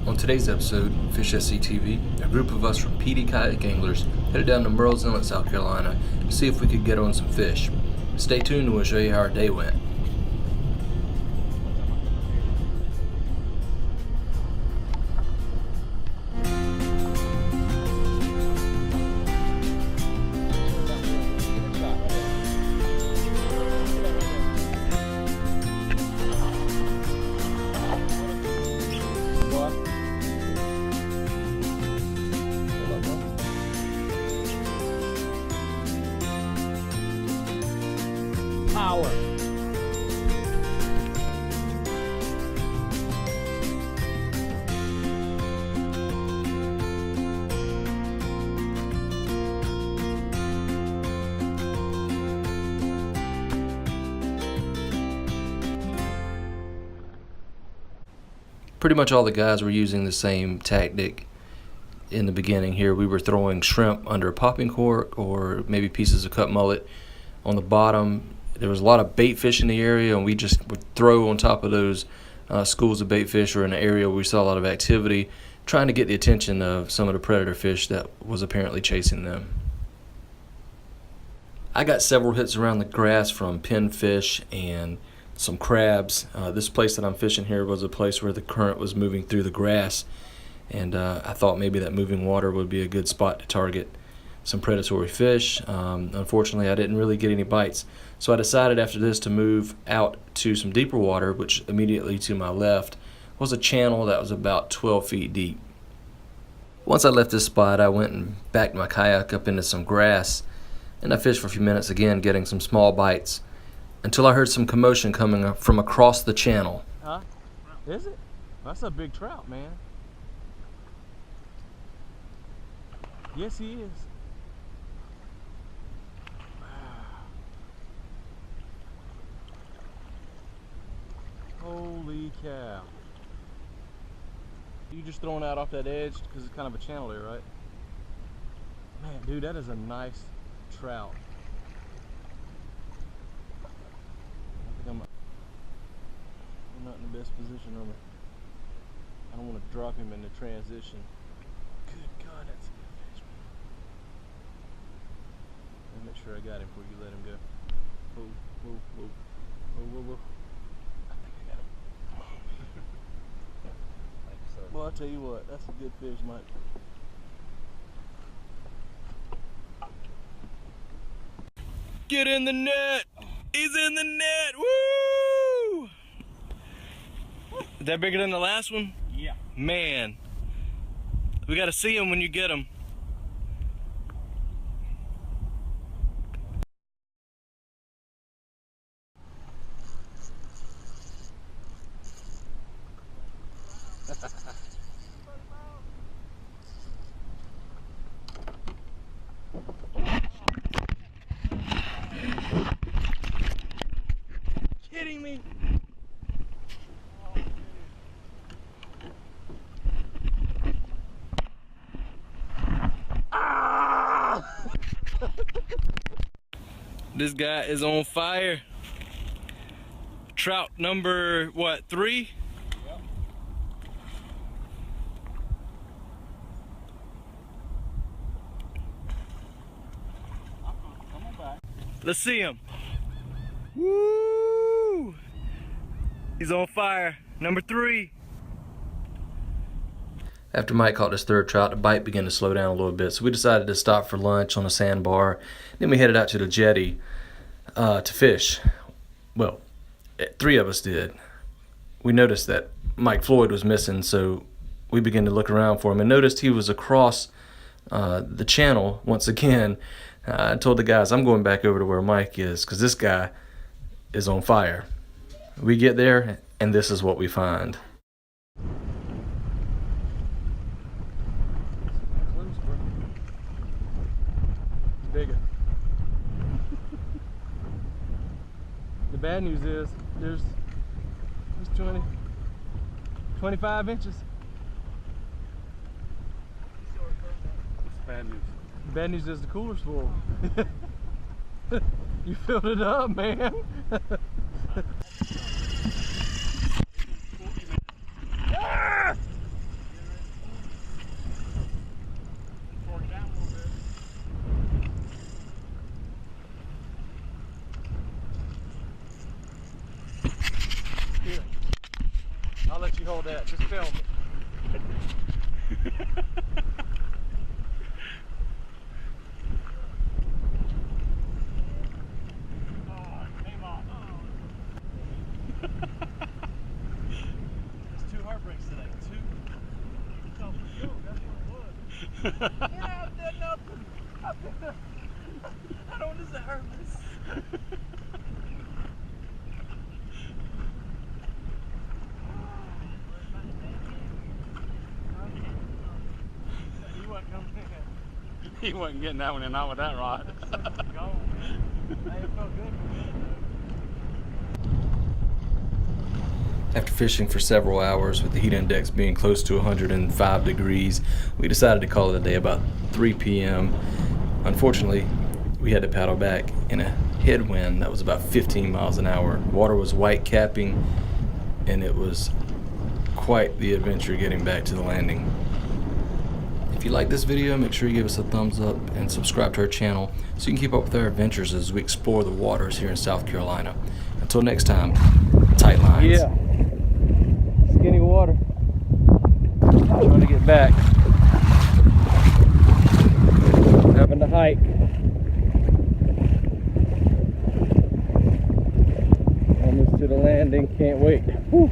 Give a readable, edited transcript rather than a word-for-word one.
On today's episode, Fish SCTV, a group of us from PD Kayak anglers headed down to Murrell, Inlet, South Carolina to see if we could get on some fish. Stay tuned and we'll show you how our day went. Power. Pretty much all the guys were using the same tactic in the beginning here. We were throwing shrimp under a popping cork or maybe pieces of cut mullet on the bottom. There was a lot of bait fish in the area, and we just would throw on top of those schools of bait fish, or in an area where we saw a lot of activity, trying to get the attention of some of the predator fish that was apparently chasing them. I got several hits around the grass from pinfish and some crabs. This place that I'm fishing here was a place where the current was moving through the grass, and I thought maybe that moving water would be a good spot to target some predatory fish. Unfortunately, I didn't really get any bites, so I decided after this to move out to some deeper water, which immediately to my left was a channel that was about 12 feet deep. Once I left this spot, I went and backed my kayak up into some grass, and I fished for a few minutes again, getting some small bites, until I heard some commotion coming up from across the channel. Huh? Is it? That's a big trout, man. Yes, he is. Holy cow. You just throwing out off that edge because it's kind of a channel there, right? Man, dude, that is a nice trout. I think I'm not in the best position on it. I don't want to drop him in the transition. Good God, that's a good fish, man. Let me make sure I got him before you let him go. Whoa, whoa, whoa. Whoa, whoa, whoa. I think I got him. Thanks, sir. Well, I'll tell you what, that's a good fish, Mike. Get in the net! He's in the net! Woo! Is that bigger than the last one? Yeah. Man. We gotta see him when you get him. Kidding me? Ah! This guy is on fire. Trout number what, 3? Yep. Come on back. Let's see him. Woo! He's on fire. Number 3. After Mike caught his third trout, the bite began to slow down a little bit, so we decided to stop for lunch on a sandbar. Then we headed out to the jetty to fish. Well, 3 of us did. We noticed that Mike Floyd was missing, so we began to look around for him and noticed he was across the channel once again. I told the guys, I'm going back over to where Mike is because this guy is on fire. We get there, and this is what we find. Bigger. The bad news is there's 25 inches. Bad news. Bad news is the cooler's full. You filled it up, man. Ah! Just film it. Oh, it came off. There's 2 heartbreaks today. 2. Oh, for sure. That's what it was. Yeah, I've done nothing. I don't deserve this. He wasn't coming in. He wasn't getting that one in, not with that rod. Gone, man. Hey, it felt good for a minute, though. After fishing for several hours with the heat index being close to 105 degrees, we decided to call it a day about 3 p.m. Unfortunately, we had to paddle back in a headwind that was about 15 miles an hour. Water was white capping, and it was quite the adventure getting back to the landing. If you like this video, make sure you give us a thumbs up and subscribe to our channel so you can keep up with our adventures as we explore the waters here in South Carolina. Until next time, tight lines. Yeah. Skinny water. Trying to get back. Having to hike. Almost to the landing. Can't wait. Whew.